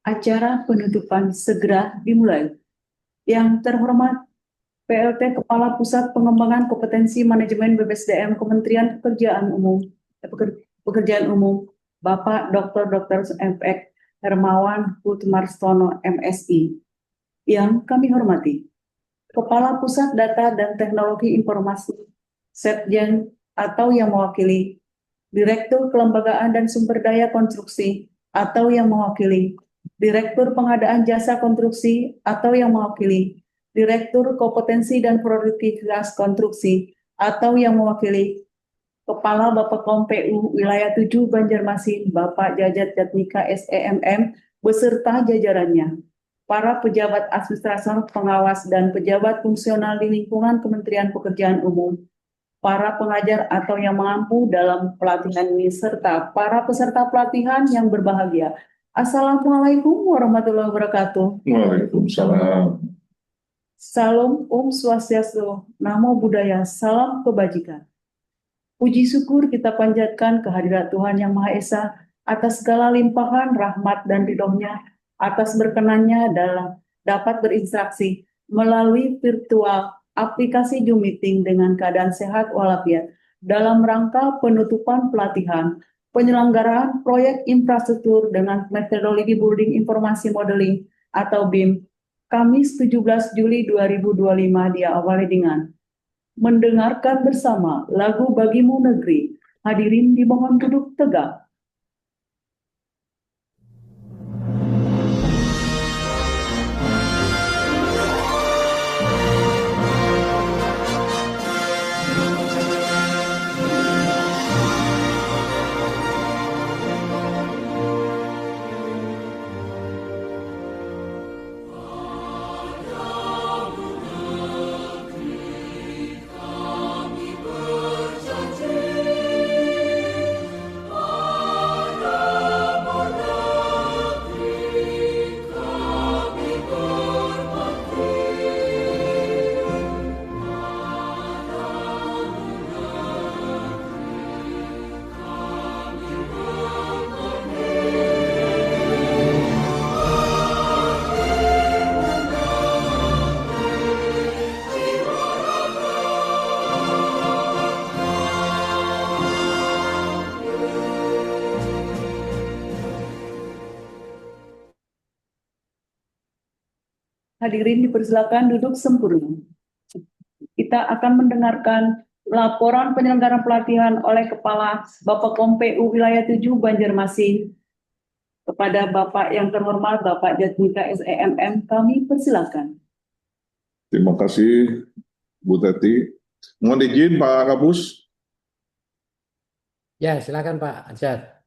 Acara penutupan segera dimulai. Yang terhormat PLT Kepala Pusat Pengembangan Kompetensi Manajemen BPSDM Kementerian Pekerjaan Umum, Bapak Dr. M.Ek Hermawan Hutmarstono MSI. Yang kami hormati Kepala Pusat Data dan Teknologi Informasi Setjen atau yang mewakili, Direktur Kelembagaan dan Sumber Daya Konstruksi atau yang mewakili, Direktur Pengadaan Jasa Konstruksi atau yang mewakili, Direktur Kompetensi dan Produktivitas Konstruksi atau yang mewakili, Kepala Bappekom PU Wilayah 7 Banjarmasin Bapak Jajat Jatmika SEMM beserta jajarannya, para pejabat administrator pengawas dan pejabat fungsional di lingkungan Kementerian Pekerjaan Umum, para pengajar atau yang mampu dalam pelatihan ini, serta para peserta pelatihan yang berbahagia. Assalamualaikum warahmatullahi wabarakatuh. Waalaikumsalam. Salam Om Swastiastu, Namo Buddhaya, salam kebajikan. Puji syukur kita panjatkan kehadirat Tuhan Yang Maha Esa atas segala limpahan rahmat dan ridhonya, atas berkenannya dalam dapat berinteraksi melalui virtual aplikasi Zoom Meeting dengan keadaan sehat walafiat dalam rangka penutupan pelatihan penyelenggaraan proyek infrastruktur dengan metodologi Building Informasi Modeling atau BIM Kamis 17 Juli 2025 diawali dengan mendengarkan bersama lagu Bagimu Negeri. Hadirin dimohon duduk tegak. Hadirin dipersilakan duduk sempurna. Kita akan mendengarkan laporan penyelenggaraan pelatihan oleh Kepala Bappekom PU Wilayah 7 Banjarmasin. Kepada Bapak yang terhormat Bapak Jatmika SEMM, kami persilakan. Terima kasih Bu Teti. Mohon izin Pak Kapus. Ya, silakan Pak Ajat.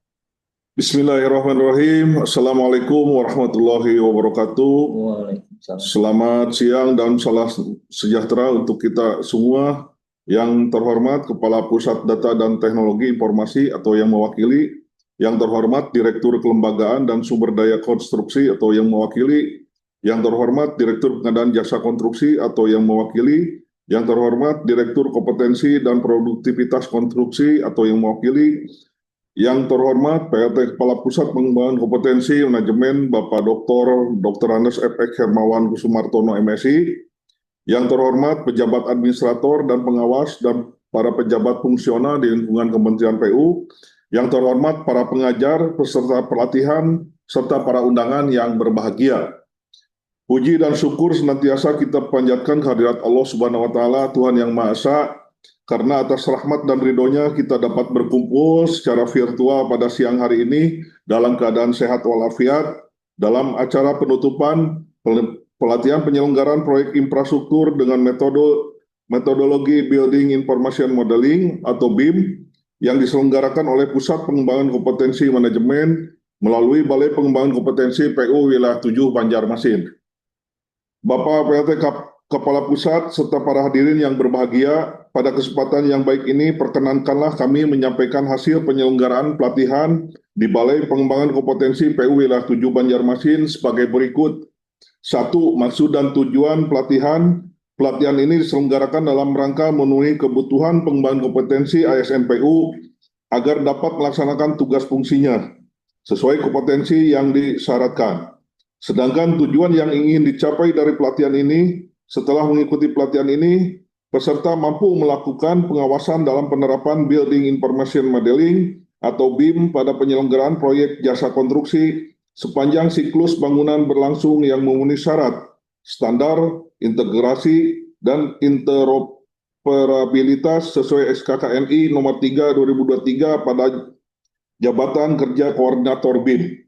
Bismillahirrahmanirrahim. Assalamualaikum warahmatullahi wabarakatuh. Waalaikumsalam. Selamat siang dan salam sejahtera untuk kita semua. Yang terhormat Kepala Pusat Data dan Teknologi Informasi atau yang mewakili, yang terhormat Direktur Kelembagaan dan Sumber Daya Konstruksi atau yang mewakili, yang terhormat Direktur Pengadaan Jasa Konstruksi atau yang mewakili, yang terhormat Direktur Kompetensi dan Produktivitas Konstruksi atau yang mewakili, yang terhormat PLT Kepala Pusat Pengembangan Kompetensi Manajemen Bapak Dr. F.Ek Hermawan Hutmarstono MSI, yang terhormat pejabat administrator dan pengawas dan para pejabat fungsional di lingkungan Kementerian PU, yang terhormat para pengajar, peserta pelatihan, serta para undangan yang berbahagia. Puji dan syukur senantiasa kita panjatkan kehadirat Allah Subhanahu wa Ta'ala, Tuhan Yang Maha Esa, karena atas rahmat dan ridhonya kita dapat berkumpul secara virtual pada siang hari ini dalam keadaan sehat walafiat dalam acara penutupan pelatihan penyelenggaraan proyek infrastruktur dengan metodologi Building Information Modeling atau BIM yang diselenggarakan oleh Pusat Pengembangan Kompetensi Manajemen melalui Balai Pengembangan Kompetensi PU Wilayah 7 Banjarmasin. Bapak PLT Kepala Pusat serta para hadirin yang berbahagia, pada kesempatan yang baik ini perkenankanlah kami menyampaikan hasil penyelenggaraan pelatihan di Balai Pengembangan Kompetensi PU Wilayah 7 Banjarmasin sebagai berikut. 1. Maksud dan tujuan pelatihan. Pelatihan ini diselenggarakan dalam rangka memenuhi kebutuhan pengembangan kompetensi ASN PU agar dapat melaksanakan tugas fungsinya sesuai kompetensi yang disyaratkan. Sedangkan tujuan yang ingin dicapai dari pelatihan ini, setelah mengikuti pelatihan ini, peserta mampu melakukan pengawasan dalam penerapan Building Information Modeling atau BIM pada penyelenggaraan proyek jasa konstruksi sepanjang siklus bangunan berlangsung yang memenuhi syarat, standar, integrasi, dan interoperabilitas sesuai SKKNI nomor 3 2023 pada Jabatan Kerja Koordinator BIM.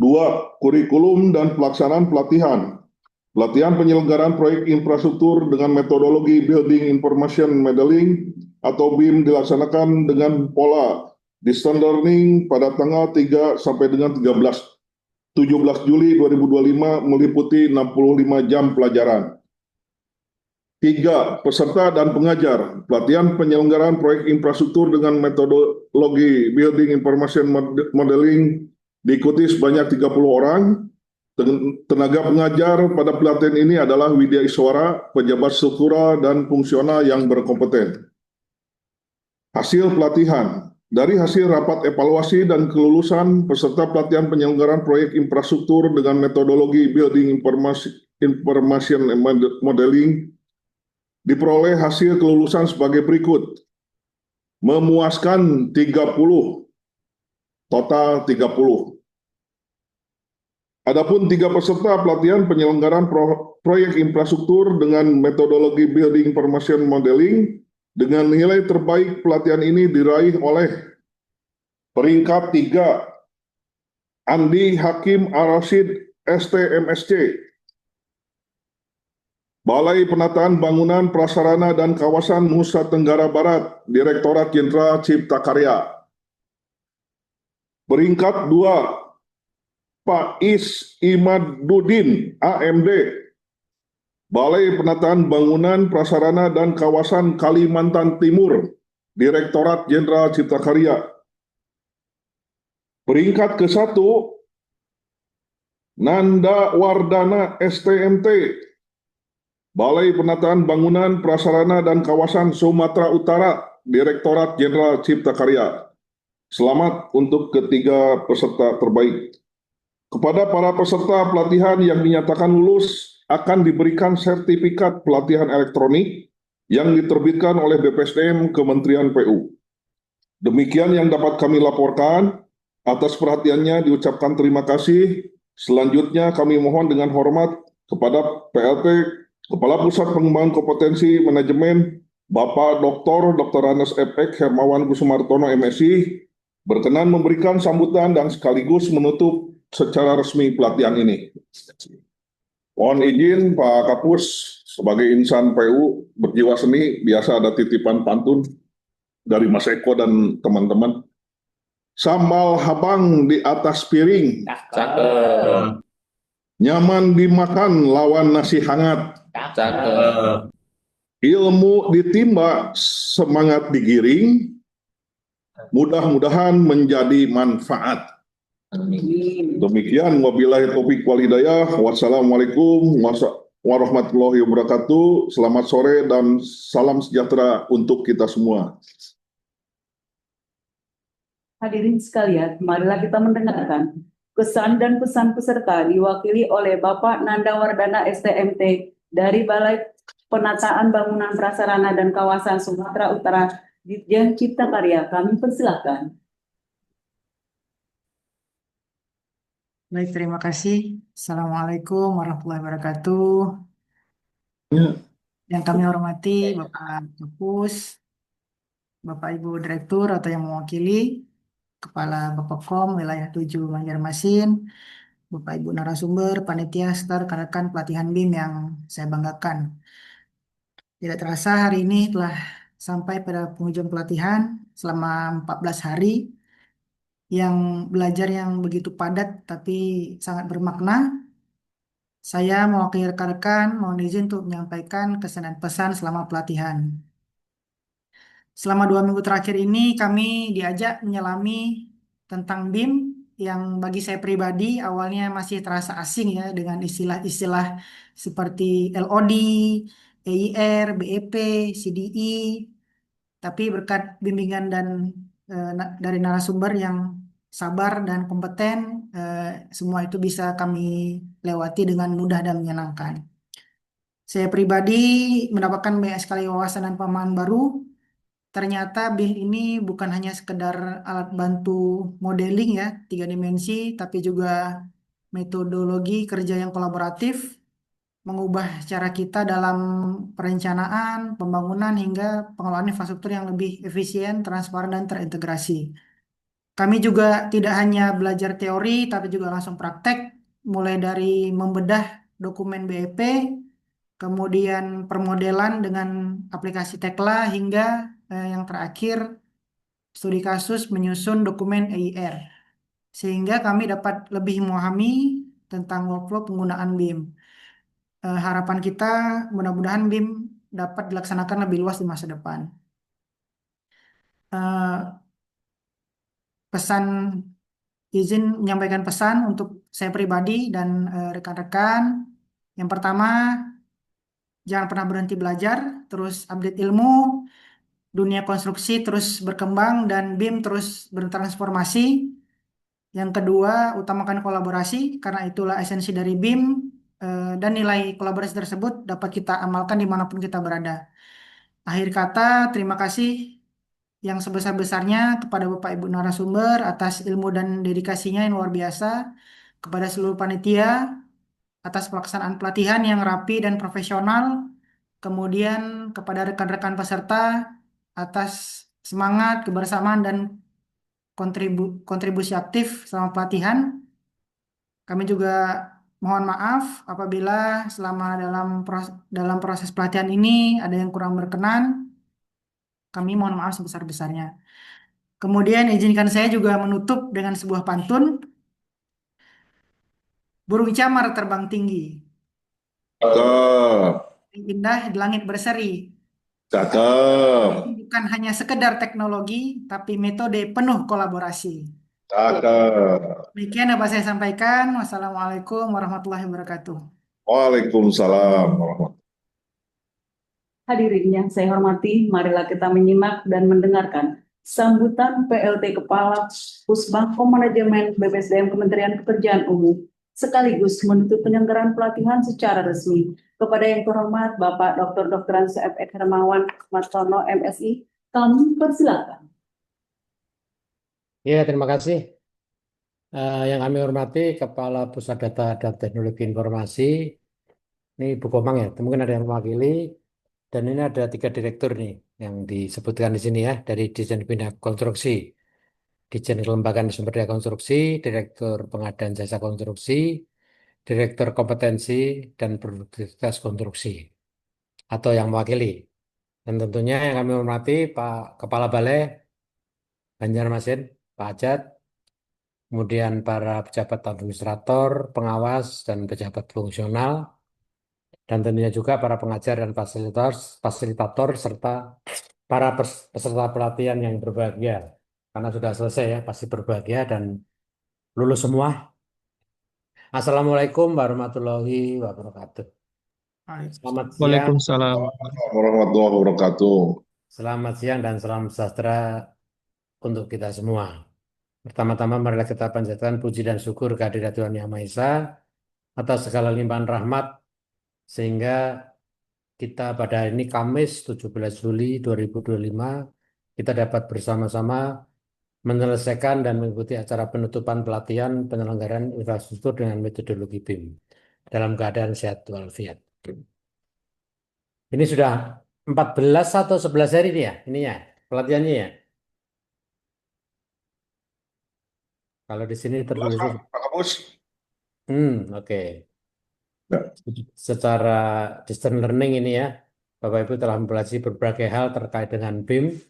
2. Kurikulum dan pelaksanaan pelatihan. Pelatihan penyelenggaraan proyek infrastruktur dengan metodologi Building Information Modeling atau BIM dilaksanakan dengan pola distance learning pada tanggal 3 sampai dengan 17 Juli 2025 meliputi 65 jam pelajaran. 3. Peserta dan pengajar. Pelatihan penyelenggaraan proyek infrastruktur dengan metodologi Building Information Modeling diikuti sebanyak 30 orang. Tenaga pengajar pada pelatihan ini adalah Widya Iswara, pejabat struktural dan fungsional yang berkompeten. Hasil pelatihan. Dari hasil rapat evaluasi dan kelulusan peserta pelatihan penyelenggaraan proyek infrastruktur dengan metodologi Building Information Modeling diperoleh hasil kelulusan sebagai berikut. Memuaskan 30, total 30. Adapun 3 peserta pelatihan penyelenggaraan proyek infrastruktur dengan metodologi Building Information Modeling dengan nilai terbaik pelatihan ini diraih oleh peringkat 3 Andi Hakim Ar-Rasyid STMSC, Balai Penataan Bangunan Prasarana dan Kawasan Nusa Tenggara Barat, Direktorat Jenderal Cipta Karya. Peringkat 2 Pak Is Imaduddin, AMD, Balai Penataan Bangunan Prasarana dan Kawasan Kalimantan Timur, Direktorat Jenderal Cipta Karya. Peringkat ke-1, Nanda Wardana STMT, Balai Penataan Bangunan Prasarana dan Kawasan Sumatera Utara, Direktorat Jenderal Cipta Karya. Selamat untuk ketiga peserta terbaik. Kepada para peserta pelatihan yang dinyatakan lulus akan diberikan sertifikat pelatihan elektronik yang diterbitkan oleh BPSDM Kementerian PU. Demikian yang dapat kami laporkan. Atas perhatiannya diucapkan terima kasih. Selanjutnya kami mohon dengan hormat kepada PLT Kepala Pusat Pengembangan Kompetensi Manajemen Bapak Dr. Anes FX Hermawan Kusumartono MSI berkenan memberikan sambutan dan sekaligus menutup secara resmi pelatihan ini. Mohon izin Pak Kapus, sebagai insan PU berjiwa seni, biasa ada titipan pantun dari Mas Eko dan teman-teman. Sambal habang di atas piring, Cakep. nyaman dimakan lawan nasi hangat. Cakep. Ilmu ditimba, semangat digiring, mudah-mudahan menjadi manfaat. Demikian, wabillahi taufiq wal hidayah. Wassalamualaikum warahmatullahi wabarakatuh. Selamat sore dan salam sejahtera untuk kita semua. Hadirin sekalian, marilah kita mendengarkan kesan dan pesan peserta diwakili oleh Bapak Nanda Wardana STMT dari Balai Penataan Bangunan Prasarana dan Kawasan Sumatera Utara, Ditjen Cipta Karya. Kami persilakan. Baik, terima kasih. Assalamualaikum warahmatullahi wabarakatuh. Ya. Yang kami hormati Bapak Kapus, Bapak Ibu Direktur atau yang mewakili, Kepala Bapepkom Wilayah 7 Banjarmasin, Bapak Ibu narasumber, panitia, serta rekan-rekan pelatihan BIM yang saya banggakan. Tidak terasa hari ini telah sampai pada penghujung pelatihan selama 14 hari yang belajar yang begitu padat tapi sangat bermakna. Saya mewakili rekan-rekan mohon izin untuk menyampaikan kesan dan pesan selama pelatihan. Selama 2 minggu terakhir ini kami diajak menyelami tentang BIM yang bagi saya pribadi awalnya masih terasa asing ya dengan istilah-istilah seperti LOD, EIR, BEP, CDI. Tapi berkat bimbingan dan dari narasumber yang sabar dan kompeten, semua itu bisa kami lewati dengan mudah dan menyenangkan. Saya pribadi mendapatkan banyak sekali wawasan dan pemahaman baru. Ternyata BIM ini bukan hanya sekedar alat bantu modeling ya, 3 dimensi, tapi juga metodologi kerja yang kolaboratif, mengubah cara kita dalam perencanaan, pembangunan, hingga pengelolaan infrastruktur yang lebih efisien, transparan, dan terintegrasi. Kami juga tidak hanya belajar teori, tapi juga langsung praktek, mulai dari membedah dokumen BEP, kemudian permodelan dengan aplikasi Tekla, hingga yang terakhir studi kasus menyusun dokumen EIR, sehingga kami dapat lebih memahami tentang workflow penggunaan BIM. Harapan kita mudah-mudahan BIM dapat dilaksanakan lebih luas di masa depan. Eh, Pesan izin menyampaikan pesan untuk saya pribadi dan rekan-rekan. Yang pertama, jangan pernah berhenti belajar, terus update ilmu, dunia konstruksi terus berkembang dan BIM terus bertransformasi. Yang kedua, utamakan kolaborasi karena itulah esensi dari BIM, dan nilai kolaborasi tersebut dapat kita amalkan dimanapun kita berada. Akhir kata, terima kasih yang sebesar-besarnya kepada Bapak Ibu narasumber atas ilmu dan dedikasinya yang luar biasa, kepada seluruh panitia atas pelaksanaan pelatihan yang rapi dan profesional, kemudian kepada rekan-rekan peserta atas semangat, kebersamaan, dan kontribusi aktif selama pelatihan. Kami juga mohon maaf apabila selama dalam proses pelatihan ini ada yang kurang berkenan. Kami mohon maaf sebesar-besarnya. Kemudian izinkan saya juga menutup dengan sebuah pantun. Burung camar terbang tinggi, Cakep, indah di langit berseri. cakep, Ini bukan hanya sekedar teknologi, tapi metode penuh kolaborasi. cakep. Demikian dapat saya sampaikan. Wassalamualaikum warahmatullahi wabarakatuh. Waalaikumsalam warahmatullahi. Hadirin yang saya hormati, marilah kita menyimak dan mendengarkan sambutan PLT Kepala Pusbangkom Manajemen BPSDM Kementerian Pekerjaan Umum sekaligus menutup penyelenggaraan pelatihan secara resmi. Kepada yang terhormat Bapak Dr. Dr. CFX Hermawan Martono MSI, kami persilakan. Ya, terima kasih. Yang kami hormati Kepala Pusat Data dan Teknologi Informasi, ini Bu Komang ya, mungkin ada yang mewakili, dan ini ada 3 direktur nih yang disebutkan di sini ya, dari Dirjen Bina Konstruksi, Dirjen Kelembagaan Sumber Daya Konstruksi, Direktur Pengadaan Jasa Konstruksi, Direktur Kompetensi dan Produktivitas Konstruksi, atau yang mewakili. Dan tentunya yang kami hormati Pak Kepala Balai Banjarmasin, Pak Ajat, kemudian para pejabat administrator, pengawas, dan pejabat fungsional, dan tentunya juga para pengajar dan fasilitator, serta para peserta pelatihan yang berbahagia. Karena sudah selesai ya, pasti berbahagia dan lulus semua. Assalamualaikum warahmatullahi wabarakatuh. Selamat siang, Waalaikumsalam. Warahmatullahi wabarakatuh. selamat siang dan salam sejahtera untuk kita semua. Pertama-tama marilah kita panjatkan puji dan syukur kehadirat Tuhan Yang Maha Esa atas segala limpahan rahmat sehingga kita pada hari ini Kamis 17 Juli 2025 kita dapat bersama-sama menyelesaikan dan mengikuti acara penutupan pelatihan penyelenggaraan infrastruktur dengan metodologi BIM dalam keadaan sehat walafiat. Ini sudah 14 atau 11 hari nih ya, ininya pelatihannya ya. Kalau di sini tertulis, Pak Kapus. oke. Ya. Secara distance learning ini ya, Bapak Ibu telah mempelajari berbagai hal terkait dengan BIM,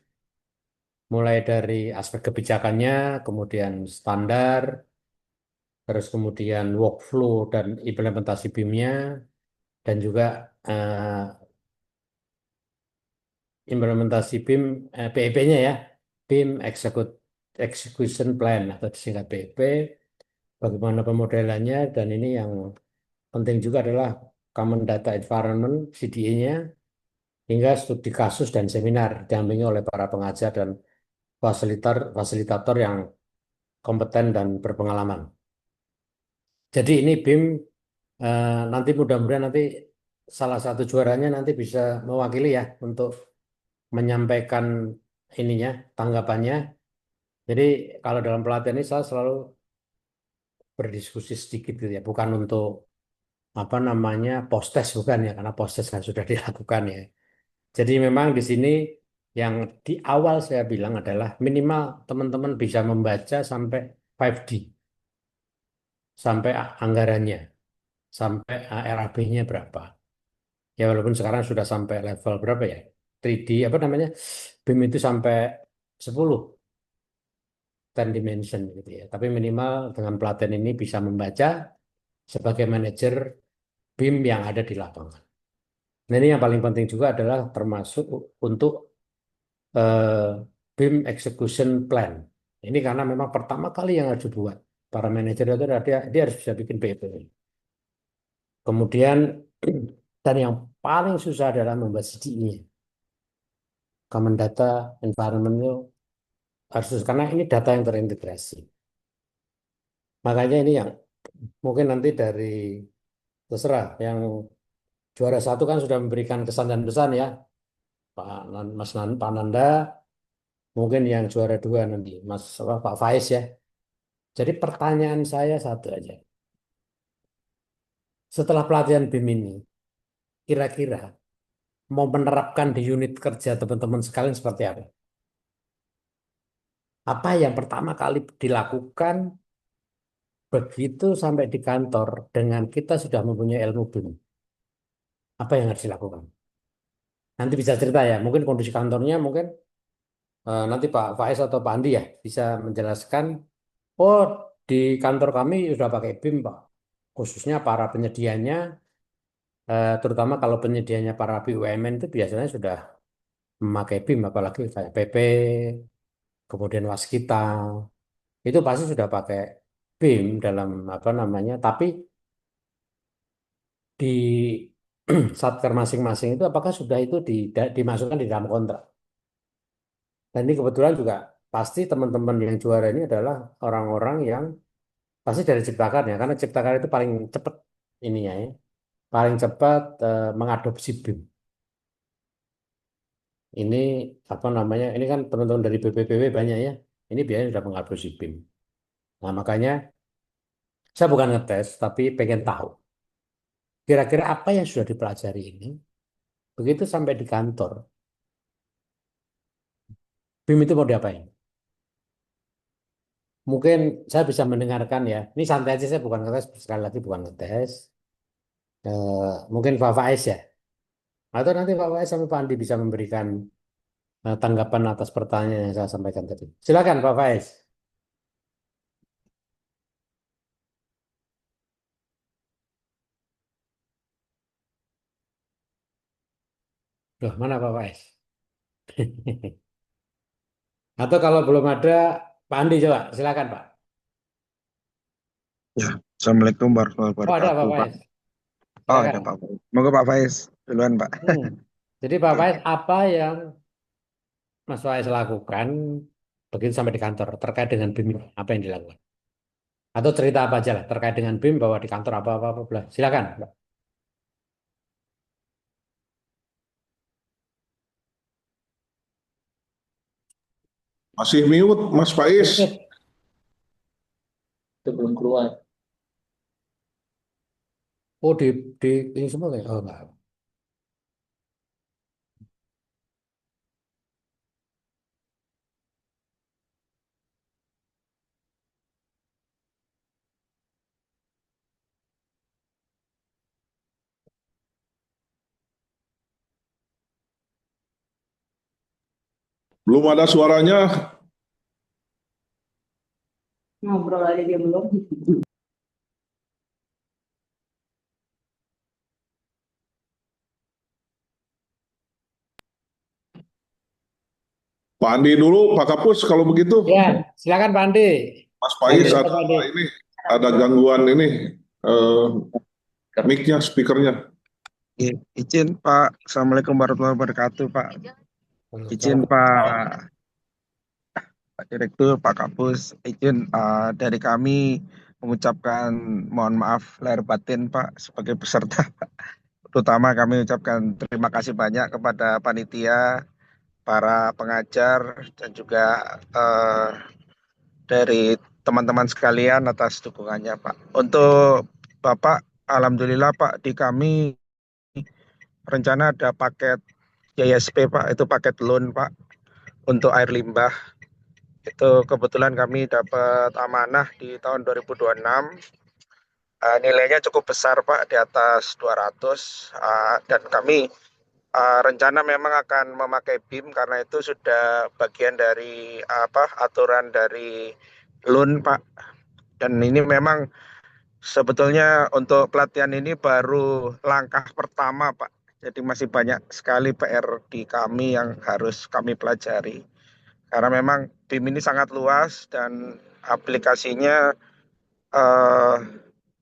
mulai dari aspek kebijakannya, kemudian standar, terus kemudian workflow dan implementasi BIM-nya, dan juga implementasi BIM, PEP-nya ya, BIM Execution Plan atau disingkat PEP, bagaimana pemodelannya, dan ini yang penting juga adalah Common Data Environment, CDE-nya, hingga studi kasus dan seminar didampingi oleh para pengajar dan fasilitator yang kompeten dan berpengalaman. Jadi ini BIM nanti mudah-mudahan nanti salah satu juaranya nanti bisa mewakili ya untuk menyampaikan ininya, tanggapannya. Jadi kalau dalam pelatihan ini saya selalu berdiskusi sedikit gitu ya, bukan untuk apa namanya post-test bukan ya, karena post-test kan sudah dilakukan ya. Jadi memang di sini yang di awal saya bilang adalah minimal teman-teman bisa membaca sampai 5D, sampai anggarannya, sampai RAB-nya berapa. Ya walaupun sekarang sudah sampai level berapa ya? 3D apa namanya? BIM itu sampai 10 10 dimension gitu ya. Tapi minimal dengan pelatihan ini bisa membaca sebagai manajer BIM yang ada di lapangan. Nah, ini yang paling penting juga adalah termasuk untuk eh, BIM Execution Plan. Ini karena memang pertama kali yang harus dibuat. Para manajer itu dia harus bisa bikin BP. Kemudian dan yang paling susah adalah membuat CDI-nya. Common Data Environment itu harus karena ini data yang terintegrasi. Makanya ini yang mungkin nanti dari terserah yang juara satu kan sudah memberikan kesan dan pesan ya, Pak Nanda, mungkin yang juara dua nanti Pak Faiz ya. Jadi pertanyaan saya satu aja. Setelah pelatihan BIM ini, kira-kira mau menerapkan di unit kerja teman-teman sekalian seperti apa? Apa yang pertama kali dilakukan begitu sampai di kantor dengan kita sudah mempunyai ilmu BIM? Apa yang harus dilakukan? Nanti bisa cerita ya, mungkin kondisi kantornya mungkin nanti Pak Faiz atau Pak Andi ya bisa menjelaskan. Oh, di kantor kami sudah pakai BIM, Pak. Khususnya para penyedianya, terutama kalau penyedianya para BUMN itu biasanya sudah memakai BIM, apalagi kayak PP, kemudian Waskita, itu pasti sudah pakai BIM dalam apa namanya. Tapi di satker masing-masing itu apakah sudah itu dimasukkan di dalam kontrak? Dan ini kebetulan juga pasti teman-teman yang juara ini adalah orang-orang yang pasti dari Ciptakan ya, karena Ciptakan itu paling cepat ininya ya, paling cepat mengadopsi BIM. Ini apa namanya? Ini kan teman-teman dari BPPW banyak ya. Ini biasanya sudah mengadopsi BIM. Nah, makanya saya bukan ngetes, tapi pengen tahu kira-kira apa yang sudah dipelajari ini. Begitu sampai di kantor, BIM itu mau diapain? Mungkin saya bisa mendengarkan ya. Ini santai aja, saya bukan ngetes, sekali lagi bukan ngetes. Mungkin Pak Faiz ya. Atau nanti Pak Faiz sama Pak Andi bisa memberikan tanggapan atas pertanyaan yang saya sampaikan tadi. Silakan Pak Faiz. Loh, mana Pak Faiz? Atau kalau belum ada, Pak Andi coba. Silakan Pak. Ya, Assalamualaikum warahmatullahi Oh, ada Pak wabarakatuh, Pak. Faiz. Oh, Silakan. ada Pak Faiz. Moga Pak Faiz duluan, Pak. Jadi Pak Faiz, apa yang Mas Faiz lakukan begitu sampai di kantor terkait dengan BIM? Apa yang dilakukan? Atau cerita apa aja lah terkait dengan BIM bahwa di kantor apa-apa. Silakan Pak. Masih mute, Mas Faiz. Itu belum keluar. Oh, di ini semua ya? Oh, enggak. Belum ada suaranya. Ngobrol aja dia belum. Pak Andi dulu, Pak Kapus kalau begitu. Ya, silakan Pak Andi. Mas Faiz Silakan, ada Pak Andi. ini, ada gangguan ini, mic-nya, speakernya. Izin Pak, Assalamualaikum warahmatullahi wabarakatuh, Pak. Izin Pak Pak Direktur, Pak Kapus, izin dari kami mengucapkan mohon maaf lahir batin Pak sebagai peserta. Terutama kami ucapkan terima kasih banyak kepada panitia, para pengajar, dan juga dari teman-teman sekalian atas dukungannya Pak. Untuk Bapak, Alhamdulillah Pak, di kami rencana ada paket YSP Pak, itu paket loan Pak untuk air limbah. Itu kebetulan kami dapat amanah di tahun 2026. Nilainya cukup besar Pak, di atas 200. Dan kami rencana memang akan memakai BIM karena itu sudah bagian dari aturan dari loan Pak. Dan ini memang sebetulnya untuk pelatihan ini baru langkah pertama Pak. Jadi masih banyak sekali PR di kami yang harus kami pelajari. Karena memang BIM ini sangat luas dan aplikasinya eh,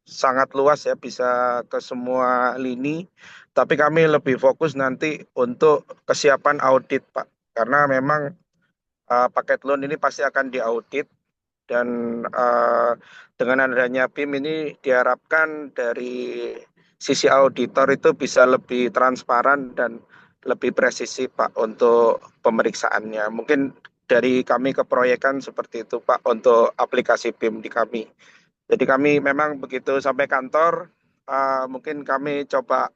sangat luas ya, bisa ke semua lini. Tapi kami lebih fokus nanti untuk kesiapan audit Pak. Karena memang paket loan ini pasti akan diaudit dan dengan adanya BIM ini diharapkan dari sisi auditor itu bisa lebih transparan dan lebih presisi Pak untuk pemeriksaannya. Mungkin dari kami keproyekan seperti itu Pak untuk aplikasi BIM di kami. Jadi kami memang begitu sampai kantor, mungkin kami coba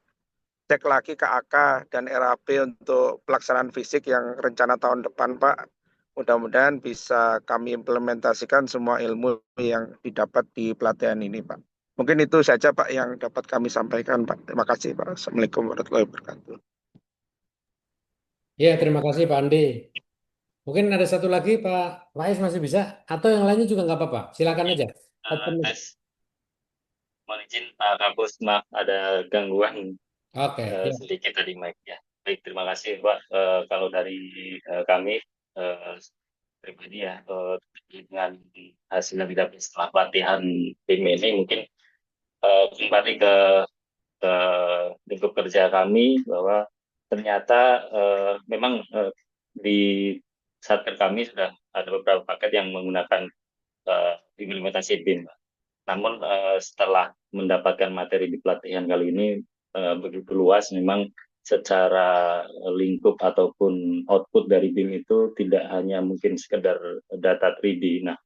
cek lagi ke AK dan RAP untuk pelaksanaan fisik yang rencana tahun depan Pak. Mudah-mudahan bisa kami implementasikan semua ilmu yang didapat di pelatihan ini Pak. Mungkin itu saja Pak yang dapat kami sampaikan Pak. Terima kasih Pak. Assalamualaikum warahmatullahi wabarakatuh. Ya, terima kasih Pak Andi. Mungkin ada satu lagi Pak Faiz masih bisa, atau yang lainnya juga nggak apa-apa. Silakan aja. Open mic. Tes, mohon izin Pak Kampus, maaf ada gangguan Oke, ya. sedikit tadi mic ya. Baik, terima kasih Pak. Kalau dari kami pribadi ya, dengan hasil yang didapat setelah pelatihan tim ini, mungkin kembali ke lingkup kerja kami bahwa ternyata memang di satker kami sudah ada beberapa paket yang menggunakan implementasi BIM. Namun setelah mendapatkan materi di pelatihan kali ini begitu luas, memang secara lingkup ataupun output dari BIM itu tidak hanya mungkin sekedar data 3D. Nah,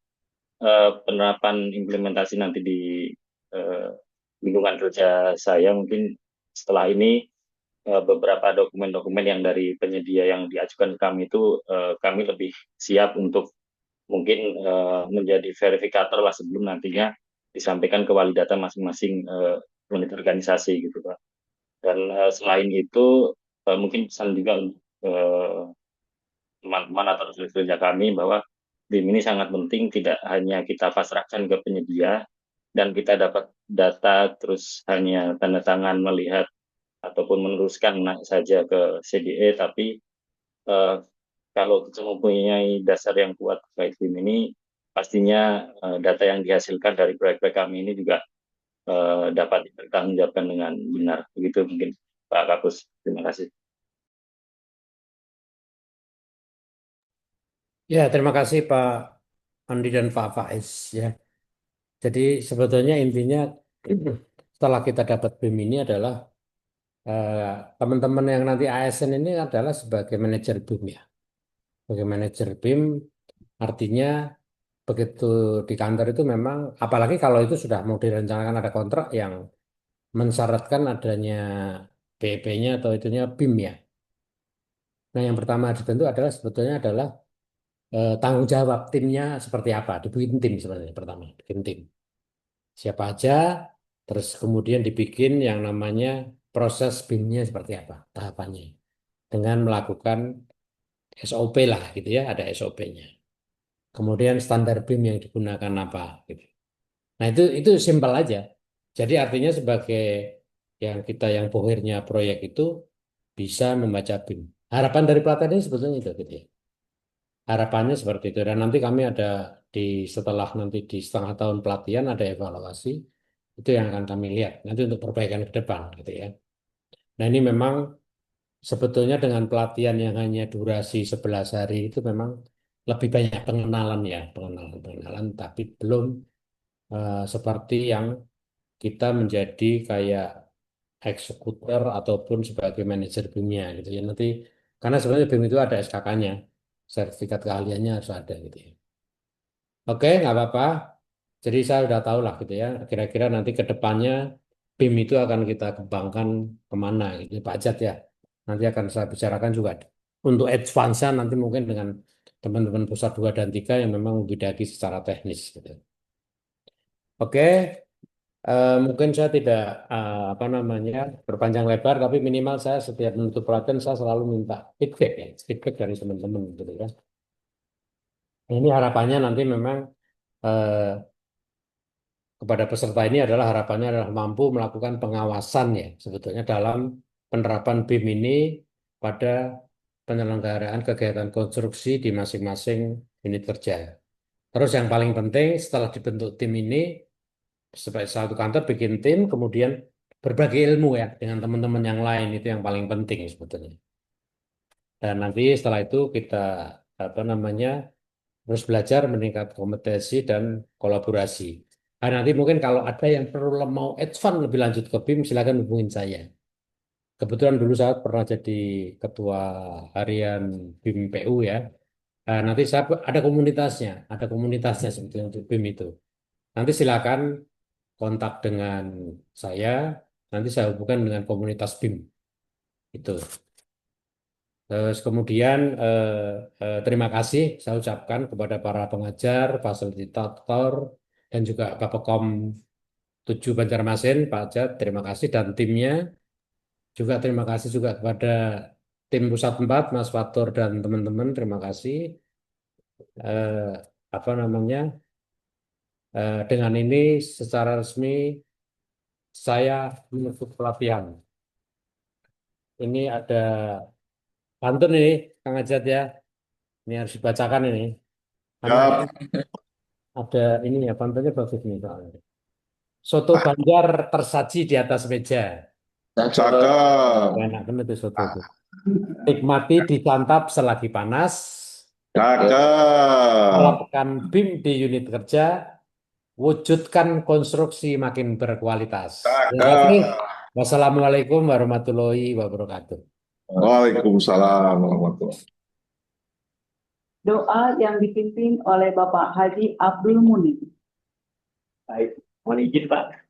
penerapan implementasi nanti di eh, lingkungan kerja saya mungkin setelah ini beberapa dokumen-dokumen yang dari penyedia yang diajukan ke kami itu kami lebih siap untuk mungkin menjadi verifikator lah sebelum nantinya disampaikan ke wali data masing-masing unit organisasi gitu Pak. Dan selain itu mungkin pesan juga untuk teman-teman atau rekan kerja kami bahwa BIM ini sangat penting, tidak hanya kita pasrahkan ke penyedia dan kita dapat data terus hanya tanda tangan melihat ataupun meneruskan saja ke CDE, tapi kalau kita mempunyai dasar yang kuat terkait BIM ini, pastinya data yang dihasilkan dari proyek-proyek kami ini juga dapat dipertanggungjawabkan dengan benar. Begitu mungkin Pak Kapus. Terima kasih. Ya, terima kasih Pak Andi dan Pak Faiz ya. Jadi sebetulnya intinya setelah kita dapat BIM ini adalah teman-teman yang nanti ASN ini adalah sebagai manajer BIM ya. Sebagai manajer BIM artinya begitu di kantor itu memang, apalagi kalau itu sudah mau direncanakan ada kontrak yang mensyaratkan adanya BEP-nya atau itunya BIM ya. Nah, yang pertama tentu adalah sebetulnya adalah tanggung jawab timnya seperti apa. Dibikin tim sebenarnya pertama, bikin tim. Siapa aja, terus kemudian dibikin yang namanya proses BIM-nya seperti apa, tahapannya. Dengan melakukan SOP lah gitu ya, ada SOP-nya. Kemudian standar BIM yang digunakan apa gitu. Nah, itu simpel aja. Jadi artinya sebagai yang kita yang bohirnya proyek itu bisa membaca BIM. Harapan dari pelatihan ini sebetulnya itu gitu ya. Harapannya seperti itu. Dan nanti kami ada di setelah nanti di setengah tahun pelatihan ada evaluasi. Itu yang akan kami lihat nanti untuk perbaikan ke depan gitu ya. Nah, ini memang sebetulnya dengan pelatihan yang hanya durasi 11 hari itu memang lebih banyak pengenalan ya, pengenalan, tapi belum seperti yang kita menjadi kayak eksekutor ataupun sebagai manajer BIM-nya gitu ya nanti, karena sebenarnya BIM itu ada SKK-nya, sertifikat keahliannya harus ada gitu ya. Oke, nggak apa-apa. Jadi saya udah tahu lah gitu ya, kira-kira nanti ke depannya BIM itu akan kita kembangkan kemana gitu Pak Jat ya. Nanti akan saya bicarakan juga untuk advance-nya nanti mungkin dengan teman-teman pusat 2 dan 3 yang memang membidaki secara teknis gitu. Oke, mungkin saya tidak apa namanya berpanjang lebar, tapi minimal saya setiap menutup pelatihan saya selalu minta feedback ya, feedback dari teman-teman gitu ya. Ini harapannya nanti memang eh, kepada peserta ini adalah harapannya adalah mampu melakukan pengawasan ya sebetulnya dalam penerapan BIM ini pada penyelenggaraan kegiatan konstruksi di masing-masing unit kerja. Terus yang paling penting setelah dibentuk tim ini, sebagai satu kantor bikin tim, kemudian berbagi ilmu ya dengan teman-teman yang lain itu yang paling penting sebetulnya. Dan nanti setelah itu kita apa namanya terus belajar meningkat kompetensi dan kolaborasi. Nah, nanti mungkin kalau ada yang perlu mau advance lebih lanjut ke BIM, silakan hubungin saya. Kebetulan dulu saya pernah jadi ketua harian BIM PU ya. Nah, nanti saya ada komunitasnya sebetulnya untuk BIM itu. Nanti silakan kontak dengan saya, nanti saya hubungkan dengan komunitas BIM itu. Terus kemudian terima kasih saya ucapkan kepada para pengajar, fasilitator, dan juga Bappekom 7 Banjarmasin, Pak Jat, terima kasih dan timnya. Juga terima kasih juga kepada tim Pusat 4, Mas Fatur dan teman-teman, terima kasih. Eh, apa namanya? Dengan ini secara resmi saya menutup pelatihan. Ini ada pantun ini, Kang Ajat ya. Ini harus dibacakan ini. Karena Siap. ada ini ya, pantunnya bagus nih soalnya. Soto Banjar tersaji di atas meja. Cakep. Enak banget itu soto itu. Nikmati disantap selagi panas. Cakep. Melakukan BIM di unit kerja. Wujudkan konstruksi makin berkualitas. Terima kasih. Cakep. Wassalamualaikum warahmatullahi wabarakatuh. Waalaikumsalam warahmatullahi. Doa yang dipimpin oleh Bapak Haji Abdul Munin. Baik, mohon izin Pak.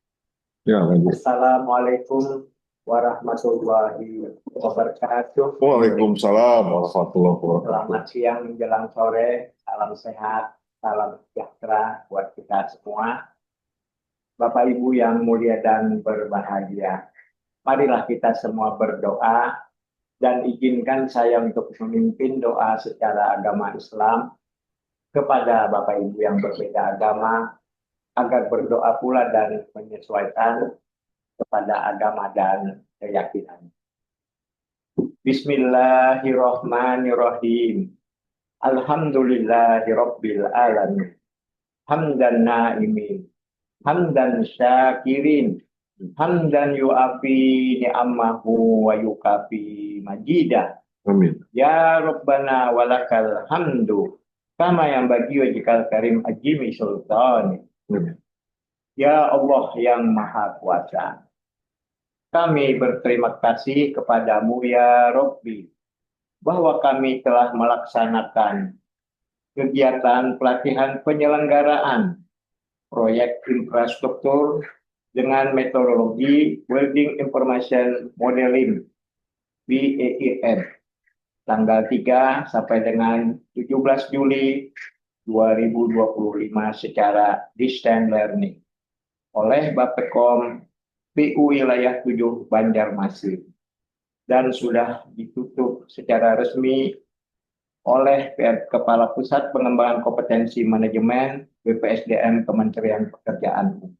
Ya, lanjut. Assalamualaikum warahmatullahi wabarakatuh. Waalaikumsalam warahmatullahi wabarakatuh. Selamat siang menjelang sore, salam sehat, salam sejahtera buat kita semua. Bapak Ibu yang mulia dan berbahagia, marilah kita semua berdoa dan izinkan saya untuk memimpin doa secara agama Islam kepada Bapak Ibu yang berbeda agama, agar berdoa pula dan menyesuaikan kepada agama dan keyakinan. Bismillahirrahmanirrahim. Alhamdulillahirabbil alamin. Hamdan na'imin. Hamdan syakirin. Hamdan yu'afi ni'amahu wa yukafi majidah. Amin. Ya Rabbana walakal hamdu. Kama yang bagi wajikal karim ajimi sultani. Amin. Ya Allah yang Maha Kuasa, kami berterima kasih kepadamu ya Rabbi, bahwa kami telah melaksanakan kegiatan pelatihan penyelenggaraan proyek infrastruktur dengan metodologi Building Information Modeling BIM tanggal 3 sampai dengan 17 Juli 2025 secara distance learning oleh Bappekom PU Wilayah 7 Banjarmasin dan sudah ditutup secara resmi oleh Kepala Pusat Pengembangan Kompetensi Manajemen BPSDM Kementerian Pekerjaan Umum.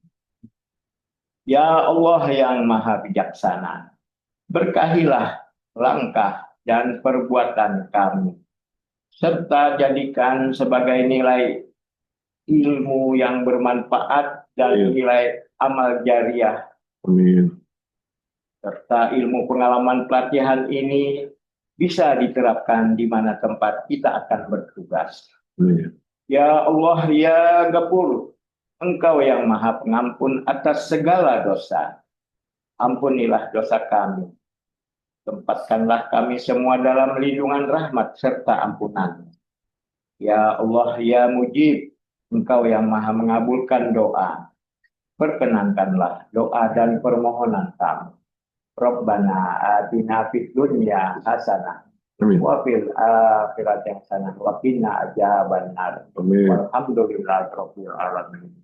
Ya Allah yang Maha Bijaksana, berkahilah langkah dan perbuatan kami, serta jadikan sebagai nilai ilmu yang bermanfaat dan nilai amal jariah. Amin. Serta ilmu pengalaman pelatihan ini bisa diterapkan di mana tempat kita akan bertugas. Amin. Ya Allah, ya Ghafur, Engkau yang Maha Pengampun atas segala dosa. Ampunilah dosa kami. Tempatkanlah kami semua dalam lindungan rahmat serta ampunan. Ya Allah, ya Mujib, Engkau yang Maha mengabulkan doa. Perkenankanlah doa dan permohonan kami. Rabbana atina fid dunya hasanah Amin. wa fil akhirati hasanah wa qina adzabannar. Amin. Walhamdulillahirabbil alamin.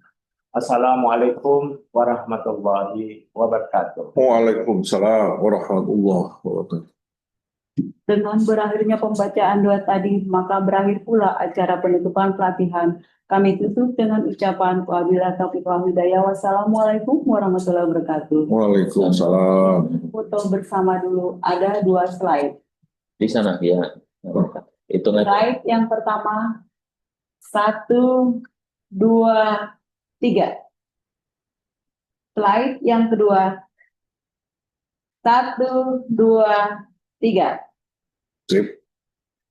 Assalamualaikum warahmatullahi wabarakatuh. Waalaikumsalam warahmatullahi wabarakatuh. Dengan berakhirnya pembacaan doa tadi, maka berakhir pula acara penutupan pelatihan. Kami tutup dengan ucapan wabillahi taufiq wal hidayah. Wassalamualaikum warahmatullahi wabarakatuh. Waalaikumsalam. Foto bersama dulu. Ada 2 slide. Di sana ya. Hitung aja. Slide yang pertama, 1, 2, 3. Slide yang kedua, 1, 2, 3. Sip.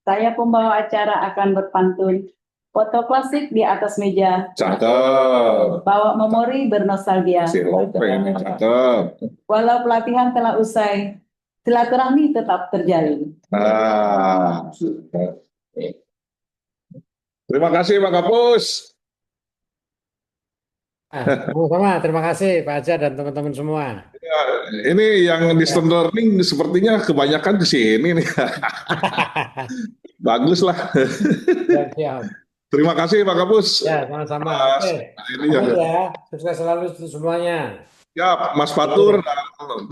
Saya pembawa acara akan berpantun. Foto klasik di atas meja. Cakep. Bawa memori bernostalgia. Si Lope ini cakep. Walau pelatihan telah usai, silaturahmi tetap terjalin. Nah. Terima kasih Pak Kapus. Sama-sama, terima kasih Pak Haja dan teman-teman semua. Ya, ini yang distance learning sepertinya kebanyakan ke sini nih. Bagus lah. Siap. Terima kasih Pak Kapus. Ya, sama-sama. Oke. Ini ya. Ya, sukses selalu untuk semuanya. Ya, Mas Fatur,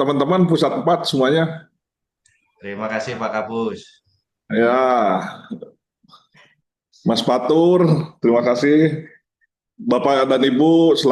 teman-teman Pusat 4 semuanya. Terima kasih Pak Kapus. Ya, Mas Fatur, terima kasih. Bapak dan Ibu, selamat